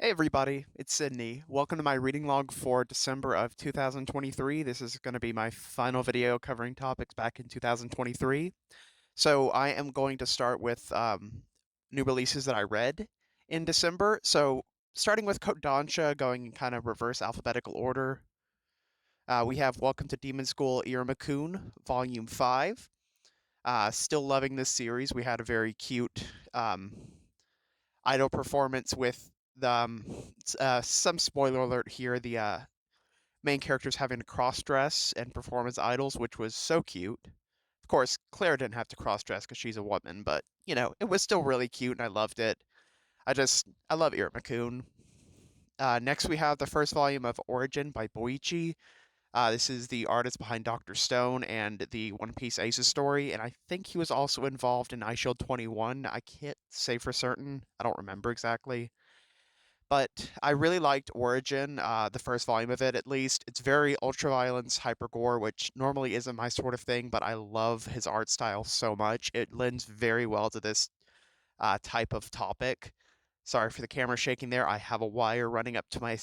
Hey everybody, it's Sydney. Welcome to my reading log for December of 2023. This is going to be my final video covering topics back in 2023. So I am going to start with new releases that I read in December. So starting with Kodansha, going in kind of reverse alphabetical order. We have Welcome to Demon School Iruma-kun, Volume 5. Still loving this series. We had a very cute idol performance with the some spoiler alert here. The main characters having to cross dress and perform as idols, which was so cute. Of course, Claire didn't have to cross dress because she's a woman, but it was still really cute and I loved it. I love Iruma-kun. Next, we have the first volume of Origin by Boichi. This is the artist behind Dr. Stone and the One Piece Aces story, and I think he was also involved in iShield 21. I can't say for certain. I don't remember exactly. But I really liked Origin, the first volume of it at least. It's very ultraviolence, hypergore, which normally isn't my sort of thing, but I love his art style so much. It lends very well to this type of topic. Sorry for the camera shaking there. I have a wire running up to my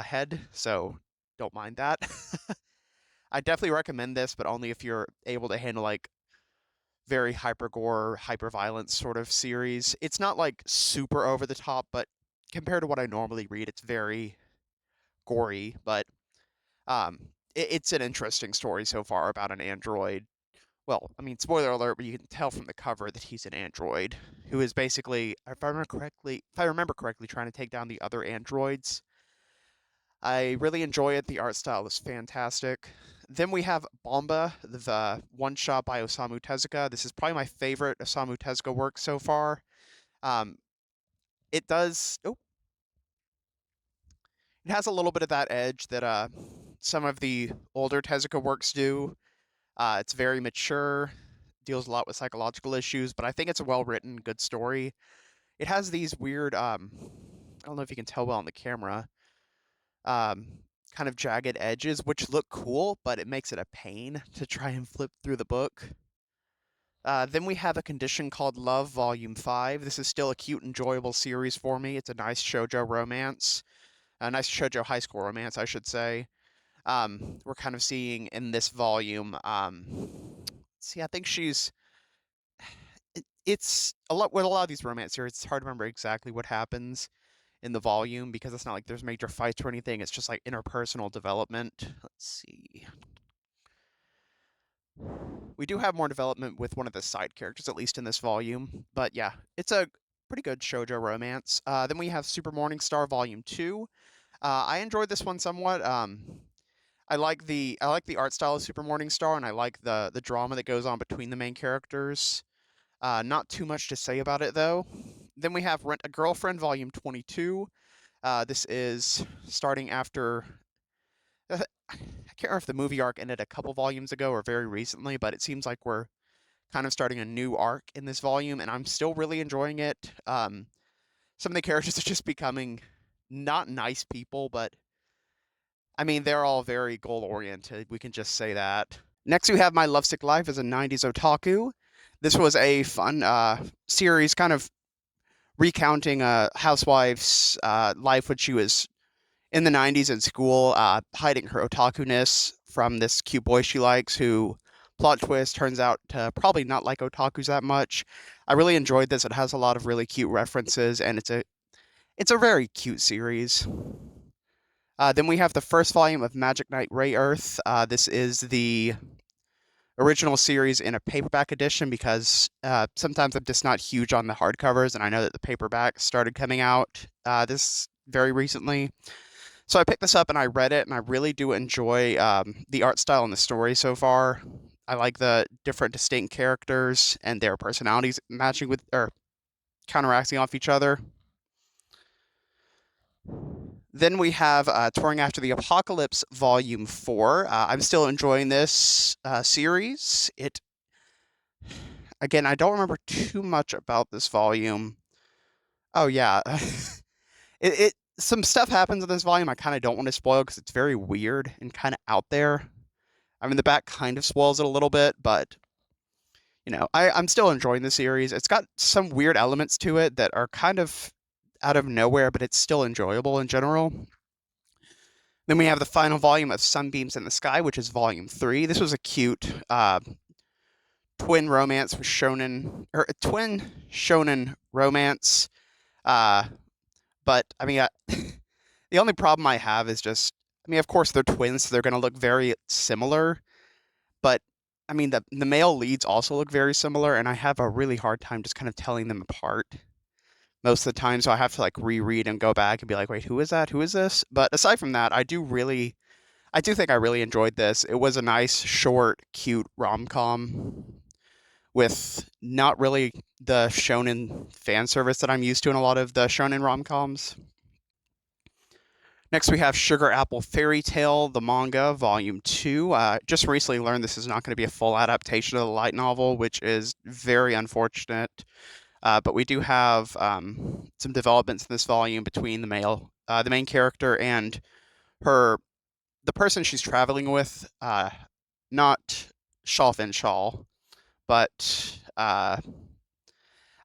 head, so don't mind that. I definitely recommend this, but only if you're able to handle like very hypergore, hyperviolence sort of series. It's not like super over the top, but compared to what I normally read, it's very gory, but it's an interesting story so far about an android. Well, I mean, spoiler alert, but you can tell from the cover that he's an android who is basically, if I remember correctly, trying to take down the other androids. I really enjoy it. The art style is fantastic. Then we have Bomba, the one shot by Osamu Tezuka. This is probably my favorite Osamu Tezuka work so far. Um, it does. Oh, it has a little bit of that edge that some of the older Tezuka works do. It's very mature, deals a lot with psychological issues, but I think it's a well written, good story. It has these weird I don't know if you can tell well on the camera, um, kind of jagged edges, which look cool, but it makes it a pain to try and flip through the book. Then we have A Condition Called Love, Volume 5. This is still a cute, enjoyable series for me. It's a nice shoujo romance, a nice shoujo high school romance, I should say. We're kind of seeing in this volume. See, I think it's a lot with a lot of these romance series. It's hard to remember exactly what happens in the volume because it's not like there's major fights or anything. It's just like interpersonal development. Let's see. We do have more development with one of the side characters, at least in this volume. But yeah, it's a pretty good shoujo romance. Then we have Super Morning Star Volume 2. I enjoyed this one somewhat. I like the art style of Super Morning Star, and I like the drama that goes on between the main characters. Not too much to say about it though. Then we have Rent a Girlfriend, Volume 22. This is starting after. I can't remember if the movie arc ended a couple volumes ago or very recently, but it seems like we're kind of starting a new arc in this volume, and I'm still really enjoying it. Some of the characters are just becoming not nice people, but I mean, they're all very goal oriented. We can just say that. Next, we have My Lovesick Life as a 90s Otaku. This was a fun series, kind of recounting a housewife's life when she was in the 90s in school, hiding her otaku-ness from this cute boy she likes, who, plot twist, turns out to probably not like otakus that much. I really enjoyed this. It has a lot of really cute references, and it's a very cute series. Then we have the first volume of Magic Knight Ray Earth. This is the original series in a paperback edition because sometimes I'm just not huge on the hardcovers, and I know that the paperback started coming out this very recently. So I picked this up and I read it, and I really do enjoy the art style and the story so far. I like the different distinct characters and their personalities matching with or counteracting off each other. Then we have Touring After the Apocalypse Volume 4. I'm still enjoying this series. Again, I don't remember too much about this volume. Oh, yeah. Some stuff happens in this volume I kind of don't want to spoil because it's very weird and kind of out there. I mean, the back kind of spoils it a little bit, but I'm still enjoying the series. It's got some weird elements to it that are kind of out of nowhere, but it's still enjoyable in general. Then we have the final volume of Sunbeams in the Sky, which is volume 3. This was a cute twin romance with shonen, or a twin shonen romance. Uh, but I mean, the only problem I have is just, I mean, of course they're twins, so they're going to look very similar. But I mean, the male leads also look very similar, and I have a really hard time just kind of telling them apart most of the time. So I have to like reread and go back and be like, wait, who is that? Who is this? But aside from that, I do think I really enjoyed this. It was a nice, short, cute rom-com with not really the shonen fan service that I'm used to in a lot of the shonen rom-coms. Next, we have Sugar Apple Fairy Tale, the manga, volume 2. Just recently learned this is not going to be a full adaptation of the light novel, which is very unfortunate. But we do have some developments in this volume between the main character and the person she's traveling with, not Shalfin Shaw, but I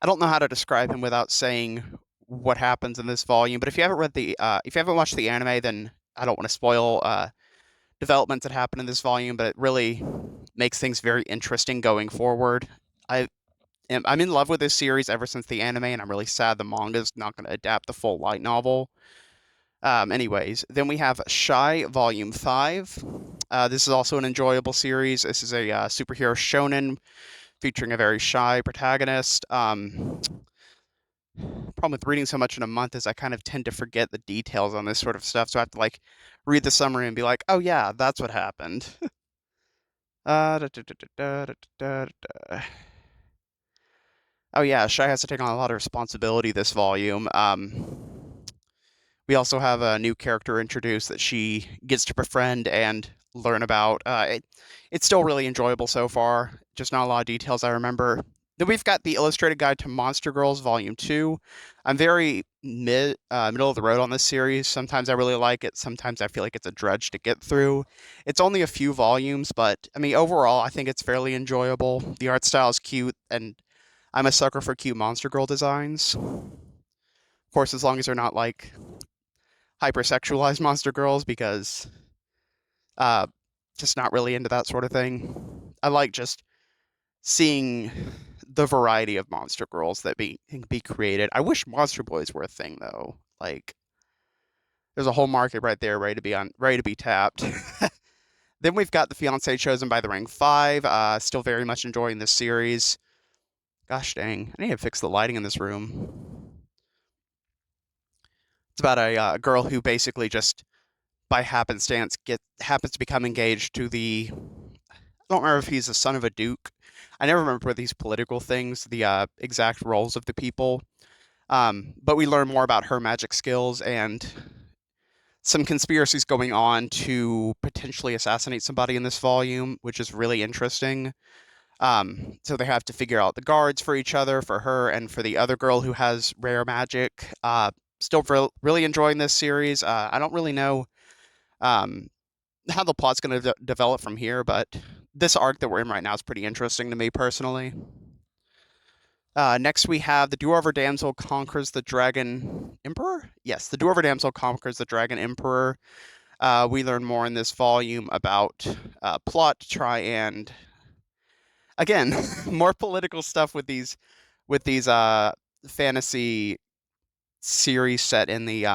don't know how to describe him without saying what happens in this volume. But if you haven't watched the anime, then I don't want to spoil developments that happen in this volume. But it really makes things very interesting going forward. I'm in love with this series ever since the anime, and I'm really sad the manga is not going to adapt the full light novel. Anyways, then we have Shy Volume 5. This is also an enjoyable series. This is a superhero shonen featuring a very shy protagonist. Problem with reading so much in a month is I kind of tend to forget the details on this sort of stuff, so I have to like read the summary and be like, oh yeah, that's what happened. Oh yeah, Shy has to take on a lot of responsibility this volume. We also have a new character introduced that she gets to befriend and learn about. It's still really enjoyable so far, just not a lot of details I remember. Then we've got the Illustrated Guide to Monster Girls, Volume 2. I'm very middle of the road on this series. Sometimes I really like it. Sometimes I feel like it's a drudge to get through. It's only a few volumes, but I mean, overall, I think it's fairly enjoyable. The art style is cute, and I'm a sucker for cute monster girl designs. Of course, as long as they're not like hypersexualized monster girls, because uh, just not really into that sort of thing. I like just seeing the variety of monster girls that can be created. I wish Monster Boys were a thing though. Like, there's a whole market right there ready to be tapped. Then we've got The Fiancé Chosen by the Ring 5. Still very much enjoying this series. Gosh dang, I need to fix the lighting in this room. It's about a girl who basically just by happenstance happens to become engaged to the, I don't remember if he's the son of a duke. I never remember these political things, the exact roles of the people. But we learn more about her magic skills and some conspiracies going on to potentially assassinate somebody in this volume, which is really interesting. So they have to figure out the guards for each other, for her and for the other girl who has rare magic. Still really enjoying this series. I don't really know how the plot's going to develop from here, but this arc that we're in right now is pretty interesting to me personally. Next, we have The Dwarven Damsel Conquers the Dragon Emperor? Yes, The Dwarven Damsel Conquers the Dragon Emperor. We learn more in this volume about plot to try and, again, more political stuff with these fantasy series set in the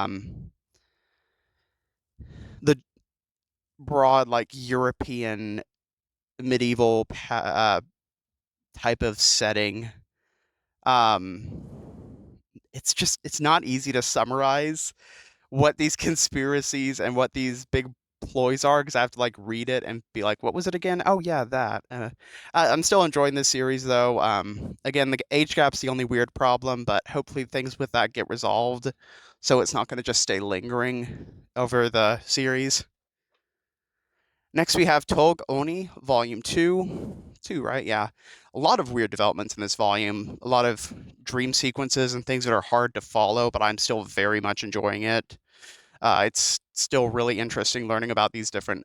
broad like European medieval type of setting. Um, it's not easy to summarize what these conspiracies and what these big ploys are because I have to like read it and be like, what was it again? Oh yeah, that. I'm still enjoying this series though. Again, the age gap's the only weird problem, but hopefully things with that get resolved, so it's not going to just stay lingering over the series. Next, we have Tog Oni, Volume 2. 2, right? Yeah. A lot of weird developments in this volume. A lot of dream sequences and things that are hard to follow, but I'm still very much enjoying it. It's still really interesting learning about these different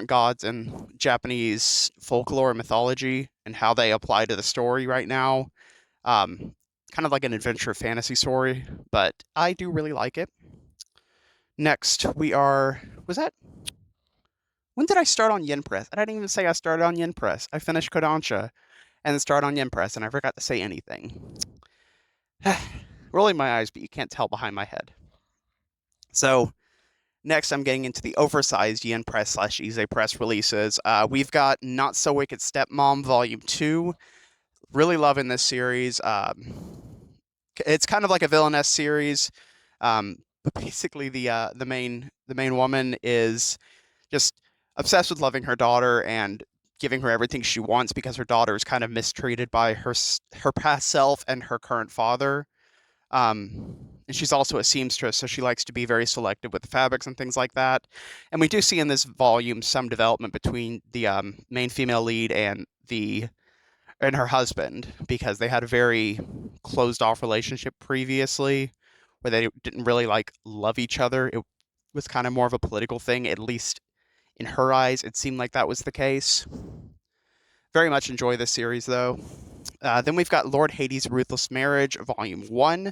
gods in Japanese folklore and mythology and how they apply to the story right now. kind of like an adventure fantasy story, but I do really like it. Next, was that, when did I start on Yen Press? I didn't even say I started on Yen Press. I finished Kodansha and then started on Yen Press, and I forgot to say anything. Rolling my eyes, but you can't tell behind my head. So, next, I'm getting into the oversized Yen Press slash Ize Press releases. We've got Not So Wicked Stepmom Volume 2. Really loving this series. It's kind of like a villainess series. But basically, the main woman is just obsessed with loving her daughter and giving her everything she wants because her daughter is kind of mistreated by her past self and her current father. And she's also a seamstress, so she likes to be very selective with the fabrics and things like that. And we do see in this volume some development between the main female lead and her husband, because they had a very closed off relationship previously where they didn't really like love each other. It was kind of more of a political thing, at least in her eyes. It seemed like that was the case. Very much enjoy this series though. Then we've got Lord Hades' Ruthless Marriage, Volume 1.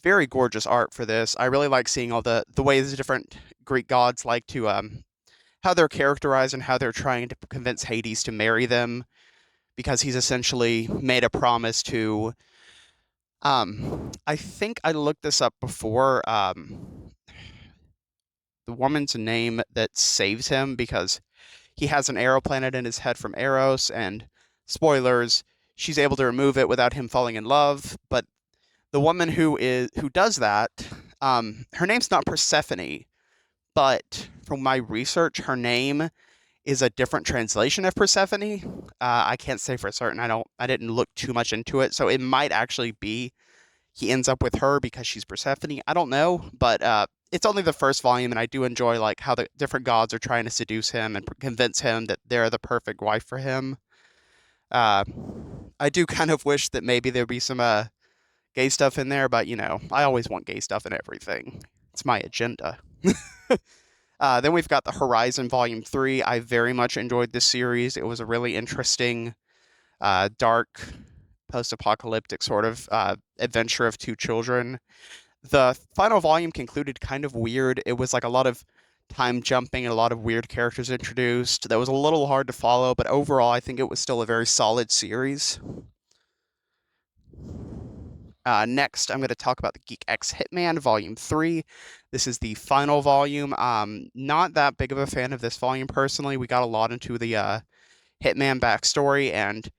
Very gorgeous art for this. I really like seeing all the ways the different Greek gods like to how they're characterized and how they're trying to convince Hades to marry them, because he's essentially made a promise to I think I looked this up before, the woman's name that saves him, because he has an arrow planted in his head from Eros, and spoilers, she's able to remove it without him falling in love. But the woman who does that, her name's not Persephone, but from my research, her name is a different translation of Persephone. I can't say for certain. I didn't look too much into it, so it might actually be he ends up with her because she's Persephone. I don't know, but it's only the first volume, and I do enjoy like how the different gods are trying to seduce him and convince him that they're the perfect wife for him. Uh, I do kind of wish that maybe there'd be some gay stuff in there, but I always want gay stuff in everything. It's my agenda. Then we've got the Horizon Volume 3. I very much enjoyed this series. It was a really interesting, dark, post-apocalyptic sort of adventure of two children. The final volume concluded kind of weird. It was like a lot of time jumping and a lot of weird characters introduced. That was a little hard to follow, but overall, I think it was still a very solid series. Next, I'm going to talk about the Geek X Hitman Volume 3. This is the final volume. Not that big of a fan of this volume personally. We got a lot into the Hitman backstory, and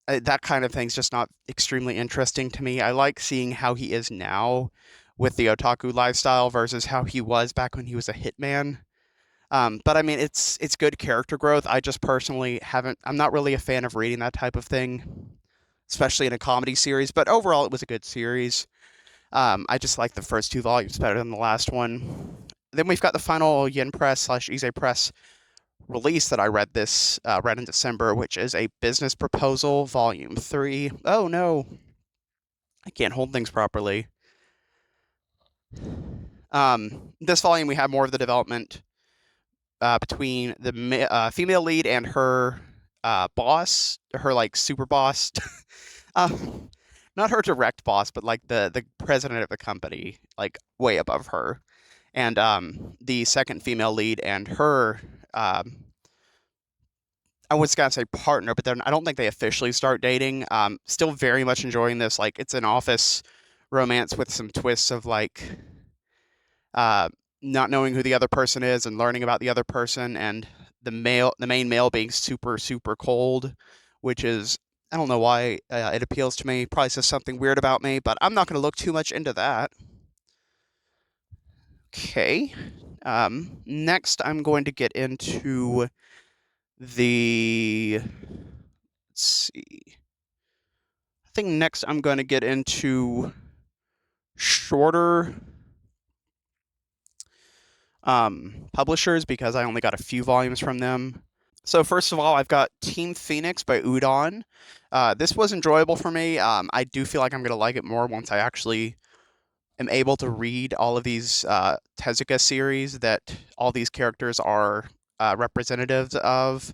that kind of thing's just not extremely interesting to me. I like seeing how he is now with the otaku lifestyle versus how he was back when he was a hitman. But I mean, it's good character growth. I just personally I'm not really a fan of reading that type of thing, especially in a comedy series. But overall, it was a good series. I just like the first two volumes better than the last one. Then we've got the final Yen Press slash Ize Press release that I read in December, which is a Business Proposal Volume 3. Oh no, I can't hold things properly. This volume we have more of the development between the female lead and her boss, her like super boss. Not her direct boss, but like the president of the company, like way above her, and the second female lead and her I was gonna say partner, but then I don't think they officially start dating. Still very much enjoying this. Like it's an office romance with some twists of like uh, not knowing who the other person is and learning about the other person, and the main male being super super cold, which is, I don't know why it appeals to me. Probably says something weird about me, but I'm not going to look too much into that. Okay. Next, I'm going to get into let's see. I think next I'm going to get into shorter publishers, because I only got a few volumes from them. So first of all, I've got Team Phoenix by Udon. This was enjoyable for me. I do feel like I'm going to like it more once I actually am able to read all of these Tezuka series that all these characters are representatives of.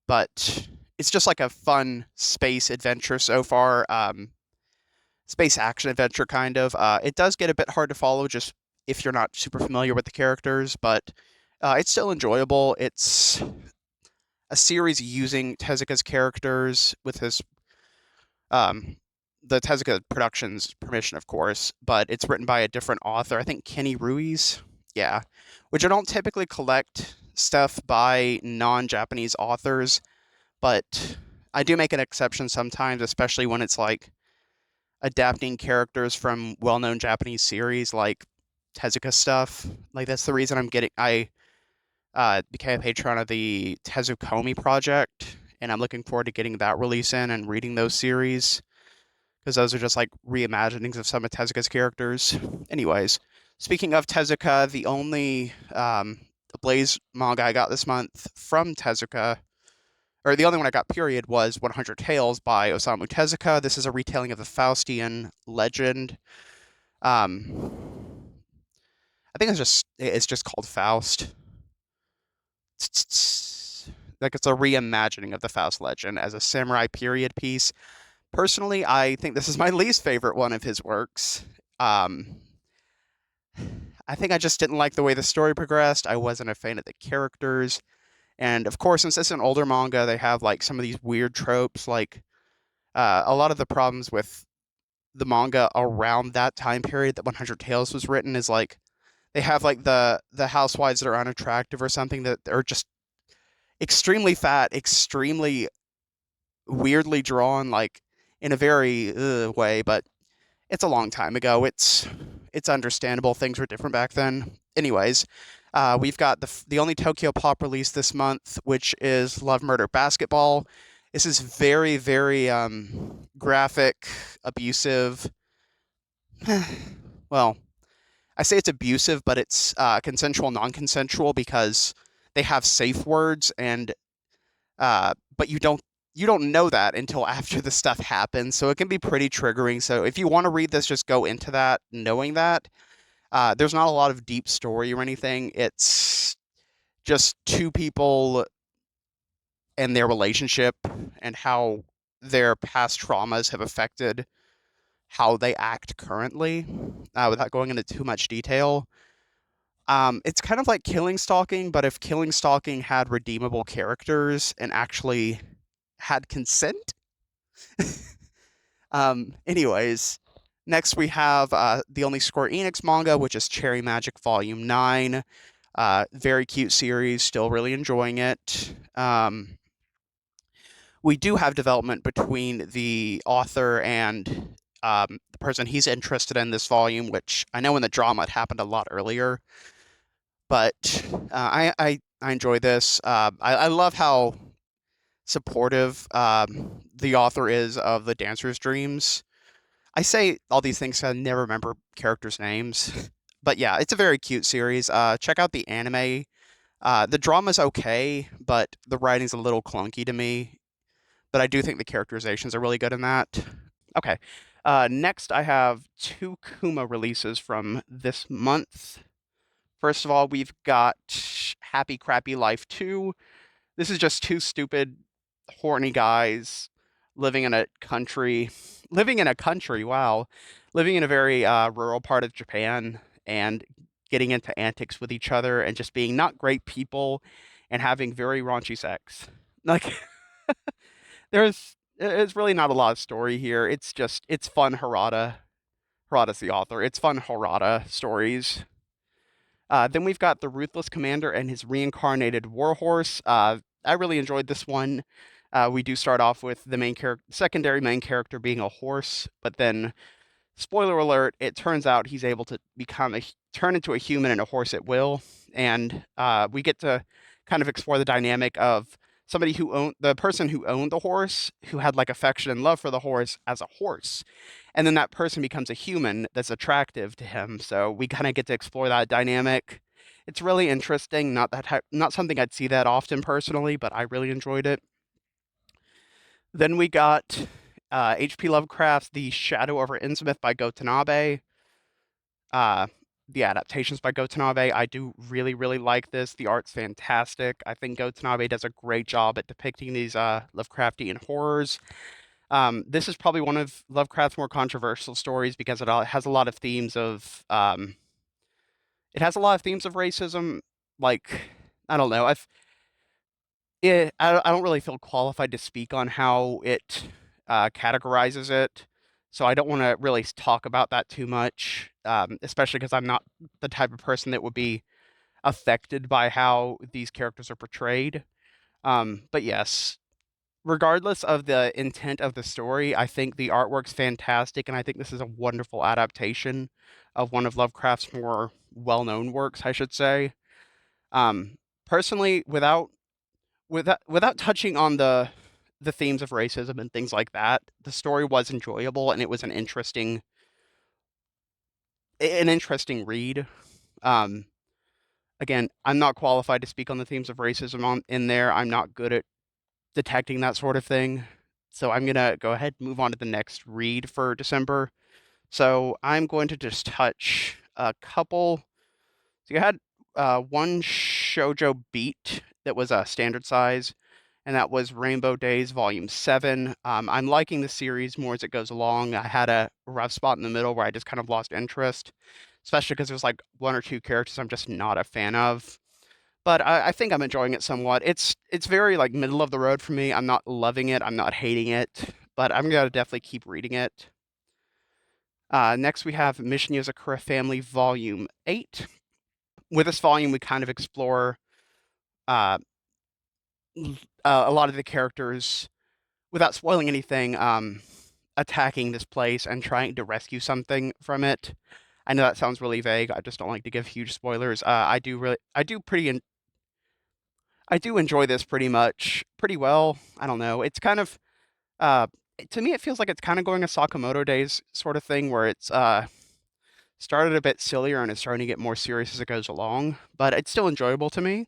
But it's just like a fun space adventure so far. space action adventure kind of. It does get a bit hard to follow just if you're not super familiar with the characters, but it's still enjoyable. It's a series using Tezuka's characters with his um, the Tezuka Productions permission, of course, but it's written by a different author. I think Kenny Ruiz. Yeah, which I don't typically collect stuff by non-Japanese authors, but I do make an exception sometimes, especially when it's like adapting characters from well-known Japanese series like Tezuka stuff. Like that's the reason I became a patron of the Tezukomi project, and I'm looking forward to getting that release in and reading those series because those are just like reimaginings of some of Tezuka's characters. Anyways, speaking of Tezuka, the only Blaze manga I got this month from Tezuka, or the only one I got period, was 100 Tales by Osamu Tezuka. This is a retelling of the Faustian legend. Um, I think it's just called Faust. Like it's a reimagining of the Faust legend as a samurai period piece. Personally, I think this is my least favorite one of his works. Um, I think I just didn't like the way the story progressed. I wasn't a fan of the characters. And of course, since it's an older manga, they have like some of these weird tropes. Like a lot of the problems with the manga around that time period that 100 Tales was written is like they have like the housewives that are unattractive or something that are just extremely fat, extremely weirdly drawn, like in a very way, but it's a long time ago. It's understandable. Things were different back then. Anyways, we've got the only Tokyo Pop release this month, which is Love Murder Basketball. This is very very graphic, abusive. Well, I say it's abusive, but it's consensual, non-consensual because they have safe words and but you don't know that until after the stuff happens, so it can be pretty triggering. So if you want to read this, just go into that knowing that. There's not a lot of deep story or anything. It's just two people and their relationship and how their past traumas have affected how they act currently, without going into too much detail. It's kind of like Killing Stalking, but if Killing Stalking had redeemable characters and actually had consent. Anyways, next we have the only Square Enix manga, which is Cherry Magic Volume 9. Very cute series, still really enjoying it. We do have development between the author and the person he's interested in this volume, which I know in the drama it happened a lot earlier, but I enjoy this. I love how supportive the author is of the dancer's dreams. I say all these things 'cause I never remember characters' names. But yeah, it's a very cute series. Check out the anime. The drama's okay, but the writing's a little clunky to me. But I do think the characterizations are really good in that. Okay. Next, I have two Kuma releases from this month. First of all, we've got Happy Crappy Life 2. This is just two stupid, horny guys living in a country, wow, living in a very rural part of Japan and getting into antics with each other and just being not great people and having very raunchy sex. Like, it's really not a lot of story here. It's fun Harada. Harada's the author. It's fun Harada stories. Then we've got the Ruthless Commander and his reincarnated warhorse. I really enjoyed this one. We do start off with the secondary main character being a horse, but then, spoiler alert, it turns out he's able to turn into a human and a horse at will, and we get to kind of explore the dynamic of the person who owned the horse, who had like affection and love for the horse as a horse, and then that person becomes a human that's attractive to him. So we kind of get to explore that dynamic. It's really interesting. Not something I'd see that often personally, but I really enjoyed it. Then we got H.P. Lovecraft's The Shadow over Innsmouth by Go Tanabe. Uh, the adaptations by Go Tanabe, I do really, really like this. The art's fantastic. I think Go Tanabe does a great job at depicting these Lovecraftian horrors. This is probably one of Lovecraft's more controversial stories because it has a lot of themes of it has a lot of themes of racism. Like, I don't know. I don't really feel qualified to speak on how it categorizes it, so I don't want to really talk about that too much, especially because I'm not the type of person that would be affected by how these characters are portrayed. But yes, regardless of the intent of the story, I think the artwork's fantastic, and I think this is a wonderful adaptation of one of Lovecraft's more well-known works, I should say. Personally, without touching on the themes of racism and things like that, the story was enjoyable and it was an interesting read. Um, Again, I'm not qualified to speak on the themes of racism in there. I'm not good at detecting that sort of thing. So I'm gonna go ahead and move on to the next read for December. So I'm going to just touch a couple. So you had one shoujo beat that was a standard size, and that was Rainbow Days Volume 7. I'm liking the series more as it goes along. I had a rough spot in the middle where I just kind of lost interest, especially because there's like one or two characters I'm just not a fan of. But I think I'm enjoying it somewhat. It's very like middle of the road for me. I'm not loving it. I'm not hating it, but I'm gonna definitely keep reading it. Next, we have Mission Yozakura Family Volume 8. With this volume, we kind of explore uh, a lot of the characters without spoiling anything, attacking this place and trying to rescue something from it. I know that sounds really vague. I just don't like to give huge spoilers. I do enjoy this pretty well. I don't know. It's kind of uh, to me, it feels like it's kind of going a Sakamoto Days sort of thing, where it's started a bit sillier and it's starting to get more serious as it goes along, but it's still enjoyable to me.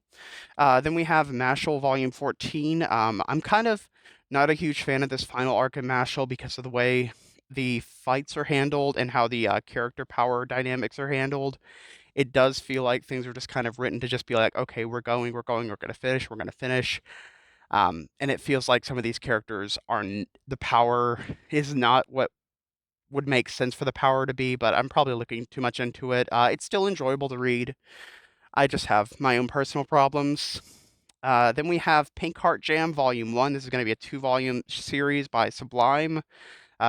Then we have Mashal Volume 14. I'm kind of not a huge fan of this final arc in Mashal because of the way the fights are handled and how the character power dynamics are handled. It does feel like things are just kind of written to just be like, okay, we're gonna finish, we're gonna finish. And it feels like some of these characters the power is not what would make sense for the power to be, but I'm probably looking too much into it. It's still enjoyable to read. I just have my own personal problems. Then we have Pink Heart Jam Volume 1. This is going to be a two-volume series by Sublime.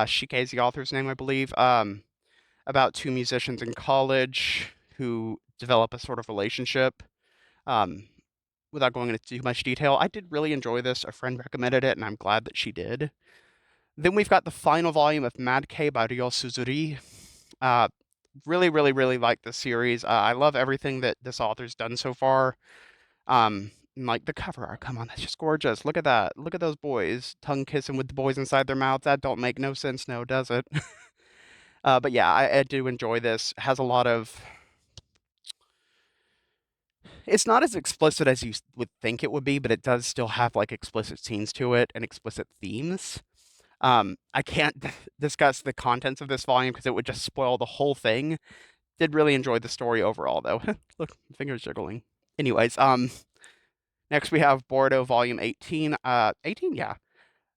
Shike is the author's name, I believe. About two musicians in college who develop a sort of relationship. Um, Without going into too much detail, I did really enjoy this. A friend recommended it, and I'm glad that she did. Then we've got the final volume of Mad K by Ryo Suzuri. Uh, Really, really, really like this series. I love everything that this author's done so far. Like the cover art, come on, that's just gorgeous. Look at that. Look at those boys tongue kissing with the boys inside their mouths. That don't make no sense, no, does it? But yeah, I do enjoy this. It has a lot of. It's not as explicit as you would think it would be, but it does still have like explicit scenes to it and explicit themes. I can't discuss the contents of this volume because it would just spoil the whole thing. Did really enjoy the story overall, though. Look, fingers jiggling. Anyways, next we have Bordeaux Volume 18. 18, yeah.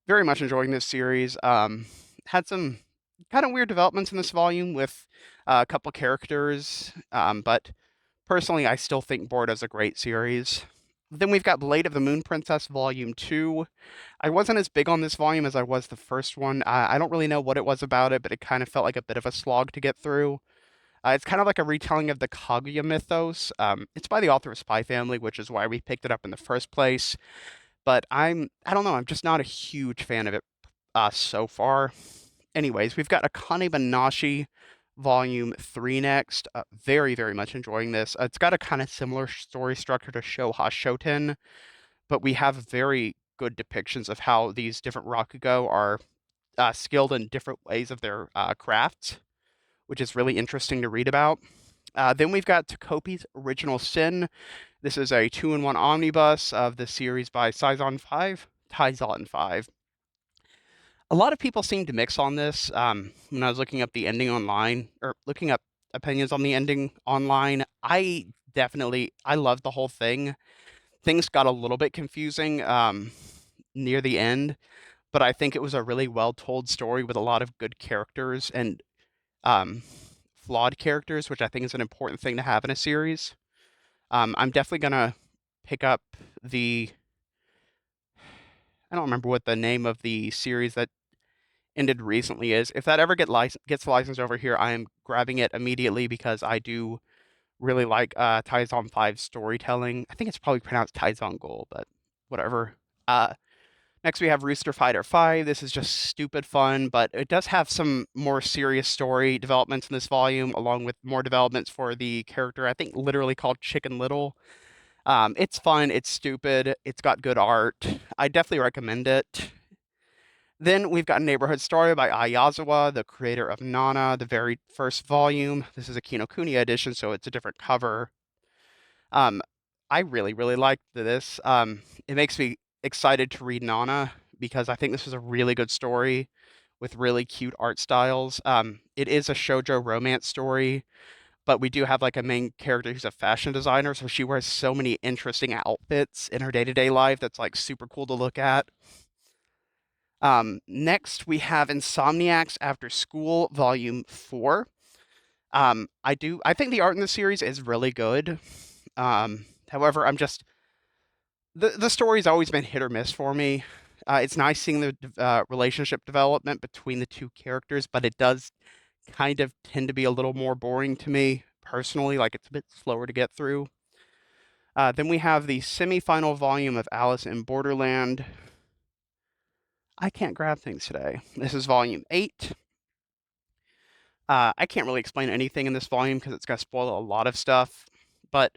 Very much enjoying this series. Had some kind of weird developments in this volume with a couple characters, but personally, I still think Bordeaux's a great series. Then we've got Blade of the Moon Princess Volume 2. I wasn't as big on this volume as I was the first one. I don't really know what it was about it, but it kind of felt like a bit of a slog to get through. It's kind of like a retelling of the Kaguya mythos. It's by the author of Spy Family, which is why we picked it up in the first place. But I don't know, I'm just not a huge fan of it so far. Anyways, we've got Akane Banashi Volume 3 next. Very, very much enjoying this. It's got a kind of similar story structure to Shoha Shoten, but we have very good depictions of how these different Rakugo are skilled in different ways of their crafts, which is really interesting to read about. Then we've got Takopi's Original Sin. This is a two-in-one omnibus of the series by Saizon 5. Taizon 5. A lot of people seem to mix on this. When I was looking up the ending online, or looking up opinions on the ending online, I loved the whole thing. Things got a little bit confusing near the end, but I think it was a really well told story with a lot of good characters and um, flawed characters, which I think is an important thing to have in a series. I'm definitely gonna pick up the I don't remember what the name of the series that ended recently is. If that ever gets licensed over here, I am grabbing it immediately because I do really like Taizong 5 storytelling. I think it's probably pronounced Taizong Gol, but whatever. Uh, Next, we have Rooster Fighter 5. This is just stupid fun, but it does have some more serious story developments in this volume, along with more developments for the character, I think literally called Chicken Little. It's fun, it's stupid, it's got good art. I definitely recommend it. Then we've got Neighborhood Story by Ayazawa, the creator of Nana, the very first volume. This is a Kinokuniya edition, so it's a different cover. Um, I really, really liked this. It makes me excited to read Nana because I think this is a really good story with really cute art styles. It is a shoujo romance story, but we do have like a main character who's a fashion designer, so she wears so many interesting outfits in her day-to-day life that's like super cool to look at. Next we have Insomniacs After School, Volume 4. I think the art in the series is really good. However, the story's always been hit or miss for me. It's nice seeing the relationship development between the two characters, but it does kind of tend to be a little more boring to me personally. Like it's a bit slower to get through. Then we have the semi-final volume of Alice in Borderland. I can't grab things today. This is volume 8. I can't really explain anything in this volume because it's going to spoil a lot of stuff, but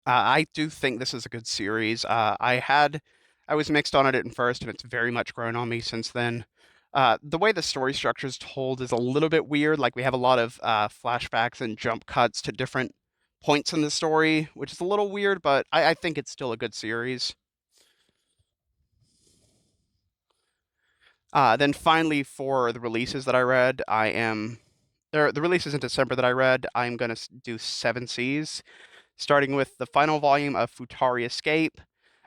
I do think this is a good series. I was mixed on it at first, and it's very much grown on me since then. The way the story structure is told is a little bit weird. Like we have a lot of flashbacks and jump cuts to different points in the story, which is a little weird, but I think it's still a good series. Then finally, for the releases that I read, the releases in December that I read, I'm gonna do Seven Seas, starting with the final volume of Futari Escape,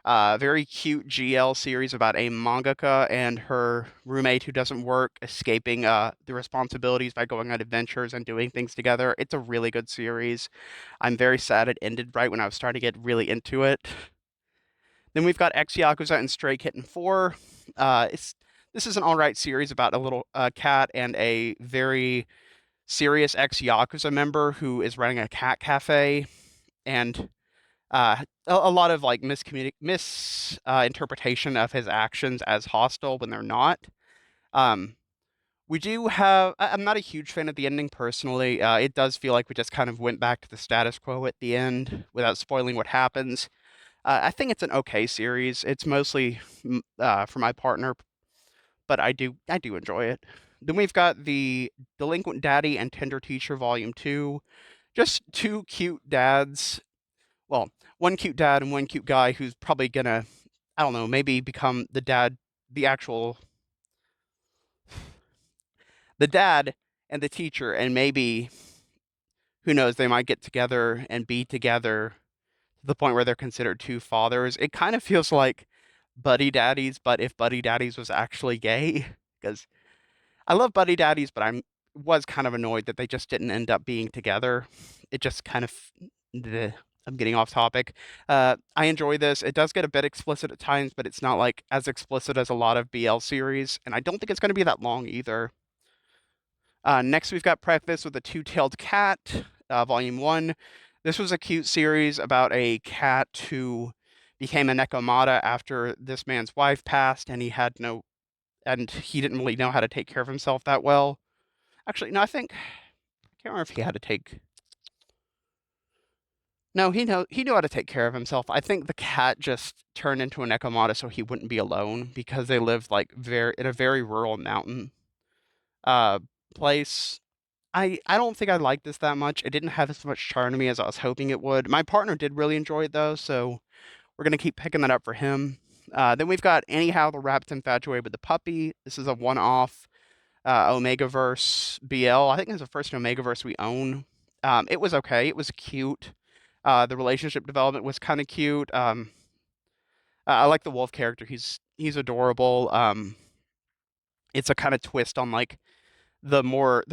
a very cute GL series about a mangaka and her roommate who doesn't work, escaping the responsibilities by going on adventures and doing things together. It's a really good series. I'm very sad it ended right when I was starting to get really into it. Then we've got Ex Yakuza and Stray Kitten 4. This is an alright series about a little cat and a very serious ex Yakuza member who is running a cat cafe, and a lot of like misinterpretation of his actions as hostile when they're not. Um, we do have. I'm not a huge fan of the ending personally. It does feel like we just kind of went back to the status quo at the end without spoiling what happens. I think it's an okay series. It's mostly for my partner, but I do enjoy it. Then we've got the Delinquent Daddy and Tender Teacher Volume 2. Just two cute dads. Well, one cute dad and one cute guy who's probably gonna, I don't know, maybe become the actual, the dad and the teacher, and maybe, who knows, they might get together and be together to the point where they're considered two fathers. It kind of feels like Buddy Daddies, but if Buddy Daddies was actually gay, because I love Buddy Daddies, but was kind of annoyed that they just didn't end up being together. It just kind of bleh, I'm getting off topic. I enjoy this. It does get a bit explicit at times, but it's not like as explicit as a lot of BL series, and I don't think it's going to be that long either. Next, we've got Preface with a Two-Tailed Cat, Volume 1. This was a cute series about a cat who became a Nekomata after this man's wife passed, and he didn't really know how to take care of himself that well. Actually, no, I can't remember if he had to take. No, he knew how to take care of himself. I think the cat just turned into a Nekomata so he wouldn't be alone because they lived like very in a very rural mountain uh place. I don't think I liked this that much. It didn't have as much charm to me as I was hoping it would. My partner did really enjoy it though, so we're gonna keep picking that up for him. Then we've got Anyhow the Rabbit's Infatuated with the Puppy. This is a one-off Omegaverse BL. I think it's the first Omegaverse we own. It was okay. It was cute. The relationship development was kind of cute. I like the wolf character. He's adorable. It's a kind of twist on like the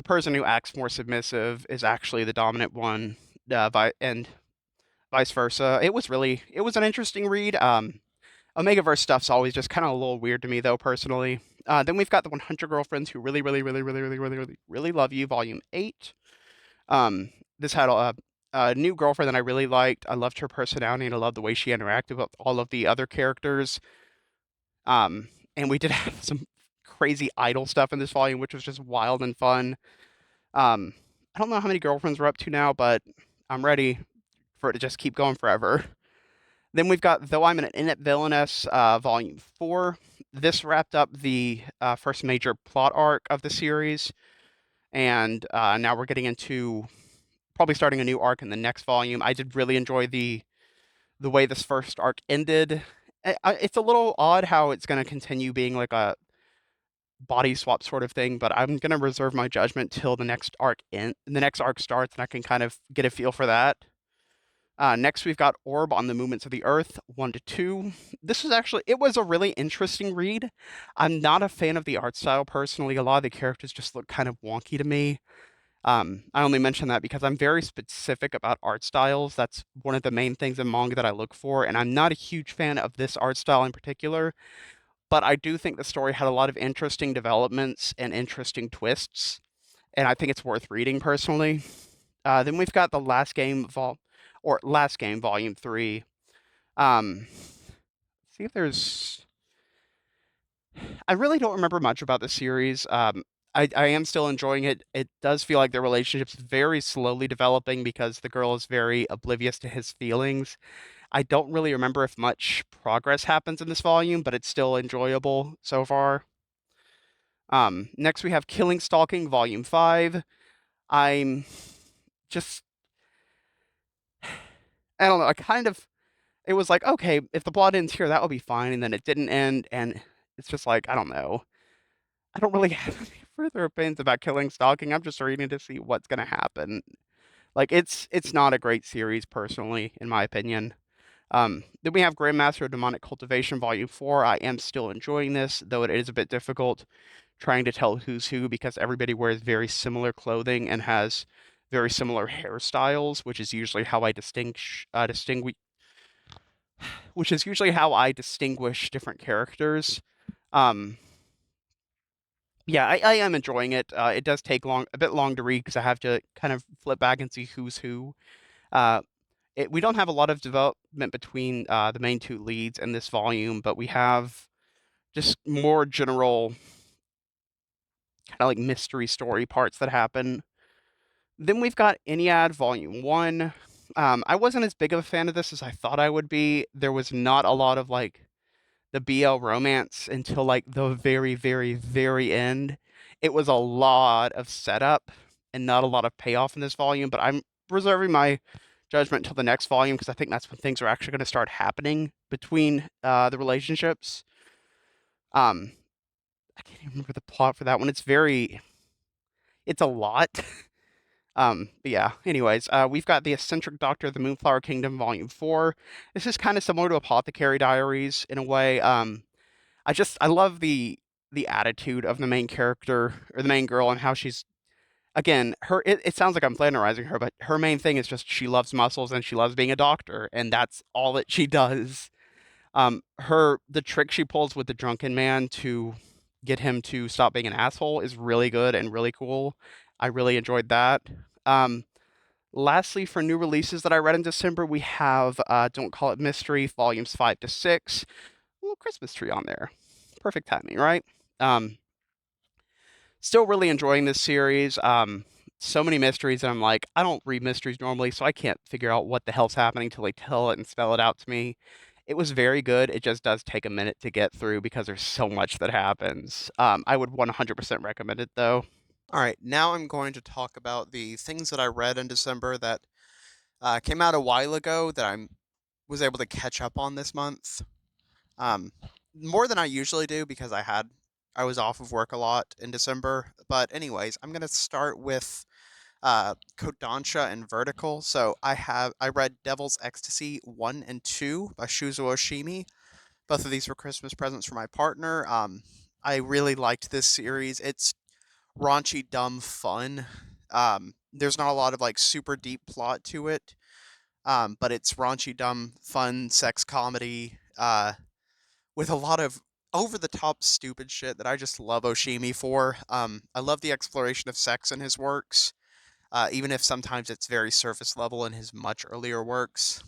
person who acts more submissive is actually the dominant one, and vice versa. It was an interesting read. Omegaverse stuff's always just kind of a little weird to me though, personally. Then we've got the 100 Girlfriends Who Really Love You, Volume 8. This had a new girlfriend that I really liked. I loved her personality and I loved the way she interacted with all of the other characters. Um, and we did have some crazy idol stuff in this volume, which was just wild and fun. Um, I don't know how many girlfriends we're up to now, but I'm ready for it to just keep going forever. Then we've got Though I'm an Inept Villainess, Volume 4. This wrapped up the first major plot arc of the series, and now we're getting into probably starting a new arc in the next volume. I did really enjoy the way this first arc ended. It's a little odd how it's going to continue being like a body swap sort of thing, but I'm going to reserve my judgment till the next arc starts, and I can kind of get a feel for that. Next, we've got Orb on the Movements of the Earth, 1 to 2. It was a really interesting read. I'm not a fan of the art style personally. A lot of the characters just look kind of wonky to me. I only mention that because I'm very specific about art styles. That's one of the main things in manga that I look for, and I'm not a huge fan of this art style in particular, but I do think the story had a lot of interesting developments and interesting twists, and I think it's worth reading personally. Then we've got the Last Game Volume 3. See if there's. I really don't remember much about the series. I am still enjoying it. It does feel like the relationship's very slowly developing because the girl is very oblivious to his feelings. I don't really remember if much progress happens in this volume, but it's still enjoyable so far. Next we have Killing Stalking Volume 5. I'm just I don't know, it was like, okay, if the plot ends here, that would be fine, and then it didn't end, and it's just like, I don't know. I don't really have any further opinions about Killing Stalking. I'm just reading to see what's gonna happen. Like it's not a great series personally, in my opinion. Then we have Grandmaster of Demonic Cultivation Volume 4. I am still enjoying this, though it is a bit difficult trying to tell who's who because everybody wears very similar clothing and has very similar hairstyles, which is usually how I distinguish different characters. Um, yeah, I am enjoying it. It does take a bit long to read because I have to kind of flip back and see who's who. Uh, we don't have a lot of development between the main two leads in this volume, but we have just more general kind of like mystery story parts that happen. Then we've got Iliad Volume 1. I wasn't as big of a fan of this as I thought I would be. There was not a lot of like the BL romance until like the very, very, very end. It was a lot of setup and not a lot of payoff in this volume, but I'm reserving my judgment until the next volume because I think that's when things are actually going to start happening between the relationships. Um, I can't even remember the plot for that one. It's a lot. But yeah, anyways, we've got The Eccentric Doctor of the Moonflower Kingdom, Volume 4. This is kind of similar to Apothecary Diaries in a way. I love the attitude of the main character or the main girl and how she's again it sounds like I'm plagiarizing her, but her main thing is just she loves muscles and she loves being a doctor, and that's all that she does. The trick she pulls with the drunken man to get him to stop being an asshole is really good and really cool. I really enjoyed that. Um, Lastly, for new releases that I read in December, we have Don't Call It Mystery, volumes 5 to 6. A little Christmas tree on there. Perfect timing, right? Um, Still really enjoying this series. So many mysteries, and I'm like, I don't read mysteries normally, so I can't figure out what the hell's happening till they tell it and spell it out to me. It was very good. It just does take a minute to get through because there's so much that happens. I would 100% recommend it though. All right, now I'm going to talk about the things that I read in December that came out a while ago that I was able to catch up on this month. Um, More than I usually do because I was off of work a lot in December. But anyways, I'm gonna start with Kodansha and Vertical. So I read Devil's Ecstasy 1 and 2 by Shuzo Oshimi. Both of these were Christmas presents for my partner. I really liked this series. It's raunchy, dumb fun. There's not a lot of like super deep plot to it, but it's raunchy, dumb, fun sex comedy with a lot of over the top stupid shit that I just love Oshimi for. I love the exploration of sex in his works, even if sometimes it's very surface level in his much earlier works.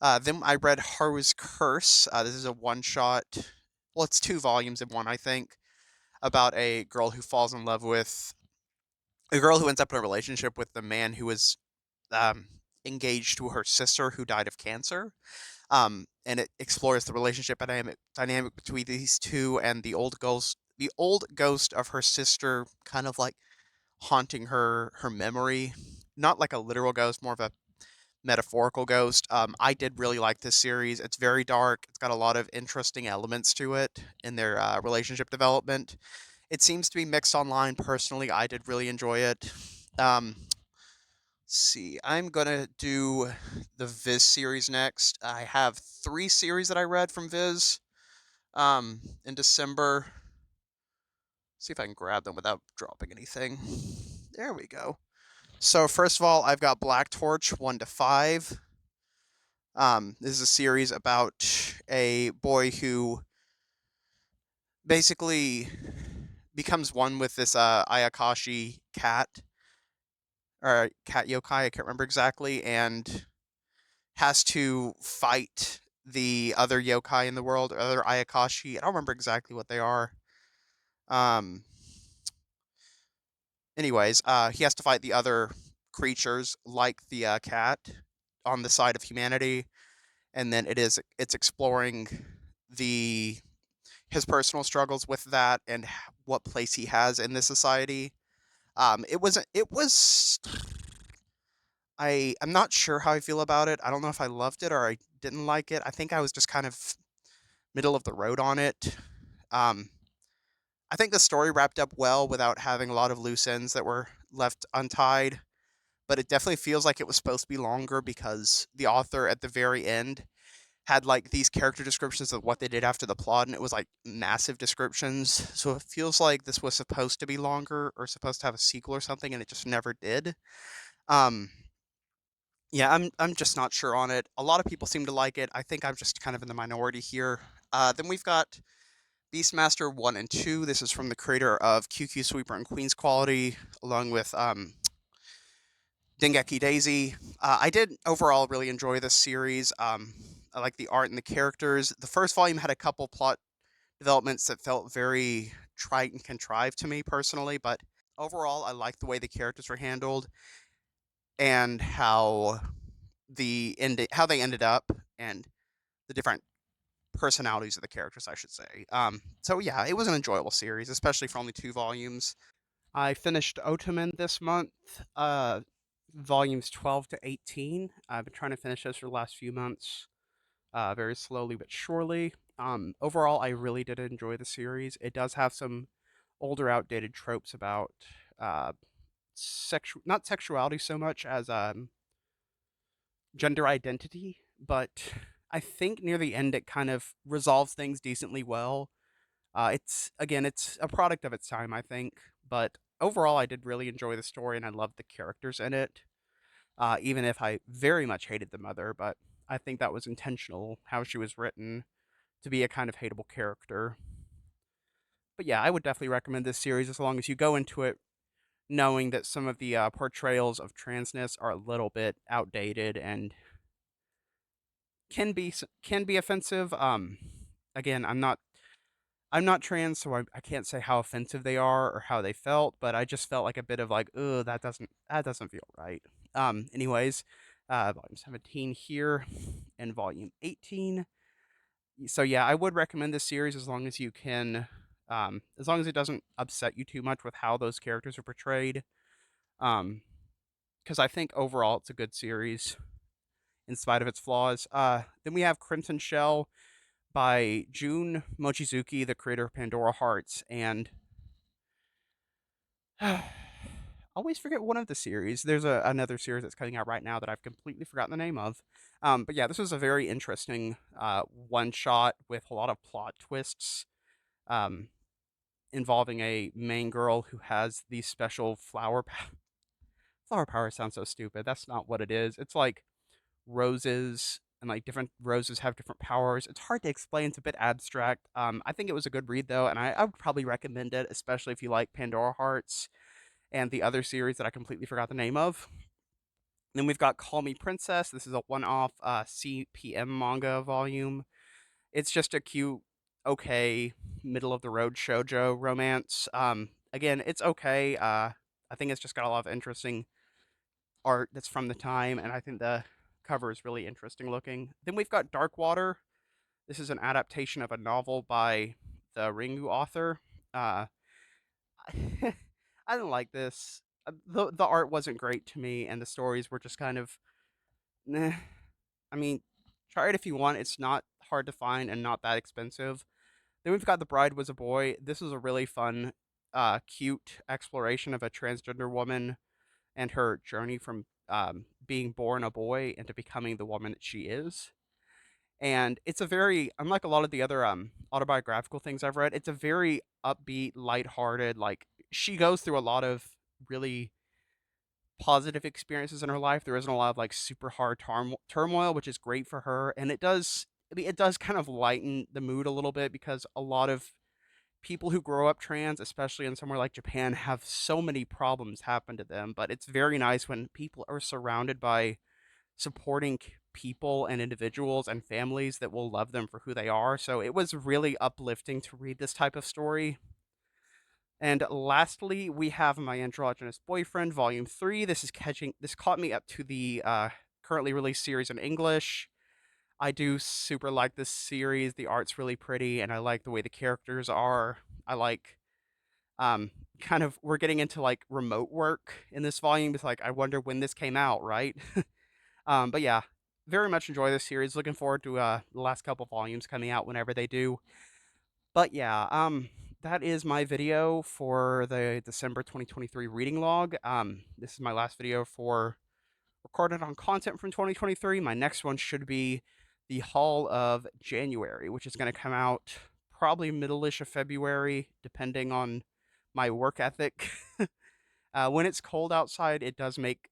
Then I read Haru's Curse. This is a one shot. Well, it's two volumes in one, I think, about a girl who falls in love with a girl who ends up in a relationship with the man who was um, engaged to her sister who died of cancer. And it explores the relationship dynamic between these two and the old ghost of her sister, kind of like haunting her memory. Not like a literal ghost, more of a metaphorical ghost. I did really like this series. It's very dark. It's got a lot of interesting elements to it in their relationship development. It seems to be mixed online. Personally, I did really enjoy it. See, I'm gonna do the Viz series next. I have three series that I read from Viz in December. See if I can grab them without dropping anything. There we go. So first of all, I've got Black Torch 1 to 5. This is a series about a boy who basically becomes one with this Ayakashi cat or cat yokai, I can't remember exactly, and has to fight the other yokai in the world, or other Ayakashi. I don't remember exactly what they are. Um, anyways, he has to fight the other creatures like the cat on the side of humanity, and then it's exploring the his personal struggles with that and what place he has in this society. It was I'm not sure how I feel about it. I don't know if I loved it or I didn't like it. I think I was just kind of middle of the road on it. Um, I think the story wrapped up well without having a lot of loose ends that were left untied, but it definitely feels like it was supposed to be longer because the author at the very end had like these character descriptions of what they did after the plot, and it was like massive descriptions. So it feels like this was supposed to be longer or supposed to have a sequel or something, and it just never did. Um, yeah, I'm just not sure on it. A lot of people seem to like it. I think I'm just kind of in the minority here. Then we've got Beastmaster 1 and 2. This is from the creator of QQ Sweeper and Queen's Quality, along with Dengeki Daisy. I did overall really enjoy this series. I like the art and the characters. The first volume had a couple plot developments that felt very trite and contrived to me personally, but overall, I liked the way the characters were handled and how they ended up and the different personalities of the characters, I should say. So yeah, it was an enjoyable series, especially for only two volumes. I finished Otoman this month, volumes 12 to 18. I've been trying to finish those for the last few months, very slowly but surely. Overall, I really did enjoy the series. It does have some older, outdated tropes about uh, not sexuality so much as gender identity, but I think near the end it kind of resolves things decently well. It's a product of its time, I think, but overall, I did really enjoy the story and I loved the characters in it. Even if I very much hated the mother, but I think that was intentional how she was written to be a kind of hateable character. But yeah, I would definitely recommend this series as long as you go into it knowing that some of the portrayals of transness are a little bit outdated and can be offensive. Again, I'm not trans, so I can't say how offensive they are or how they felt, but I just felt like a bit of like, oh, that doesn't feel right. Anyways, volume 17 here and volume 18. So yeah, I would recommend this series as long as you can, as long as it doesn't upset you too much with how those characters are portrayed. Um, because I think overall it's a good series in spite of its flaws. Then we have Crimson Shell by Jun Mochizuki, the creator of Pandora Hearts, and always forget one of the series. There's another series that's coming out right now that I've completely forgotten the name of. But yeah, this was a very interesting one shot with a lot of plot twists. Um, involving a main girl who has these special flower power sounds so stupid. That's not what it is. It's like roses and like different roses have different powers. It's hard to explain. It's a bit abstract. I think it was a good read though, and I would probably recommend it, especially if you like Pandora Hearts and the other series that I completely forgot the name of. Then we've got Call Me Princess. This is a one-off CPM manga volume. It's just a cute, okay, middle of the road shoujo romance. Again, it's okay. I think it's just got a lot of interesting art that's from the time, and I think the cover is really interesting looking. Then we've got Dark Water. This is an adaptation of a novel by the Ringu author. Uh, I didn't like this. The art wasn't great to me, and the stories were just kind of, nah. I mean, try it if you want. It's not hard to find and not that expensive. Then we've got The Bride Was a Boy. This is a really fun, cute exploration of a transgender woman and her journey from being born a boy into becoming the woman that she is. And it's a very, unlike a lot of the other autobiographical things I've read, it's a very upbeat, lighthearted. Like she goes through a lot of really positive experiences in her life. There isn't a lot of like super hard turmoil, which is great for her. And it does, I mean, it does kind of lighten the mood a little bit because a lot of people who grow up trans, especially in somewhere like Japan, have so many problems happen to them. But it's very nice when people are surrounded by supporting people and individuals and families that will love them for who they are. So it was really uplifting to read this type of story. And lastly, we have My Androgynous Boyfriend, Volume 3. This caught me up to the currently released series in English. I do super like this series. The art's really pretty, and I like the way the characters are. I like kind of we're getting into like remote work in this volume. It's like I wonder when this came out, right? But yeah, very much enjoy this series. Looking forward to the last couple volumes coming out whenever they do. But yeah, that is my video for the December 2023 reading log. This is my last video for recorded on content from 2023. My next one should be the haul of January, which is going to come out probably middle-ish of February, depending on my work ethic. When it's cold outside, it does make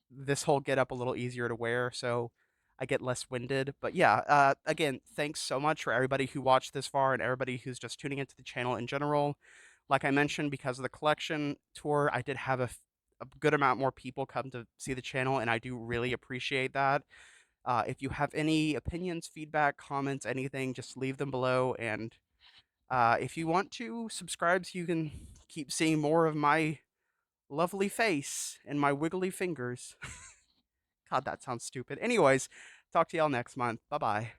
this whole get up a little easier to wear, so I get less winded. But yeah, again, thanks so much for everybody who watched this far and everybody who's just tuning into the channel in general. Like I mentioned, because of the collection tour, I did have a good amount more people come to see the channel, and I do really appreciate that. If you have any opinions, feedback, comments, anything, just leave them below. And if you want to subscribe so you can keep seeing more of my lovely face and my wiggly fingers. God, that sounds stupid. Anyways, talk to y'all next month. Bye bye.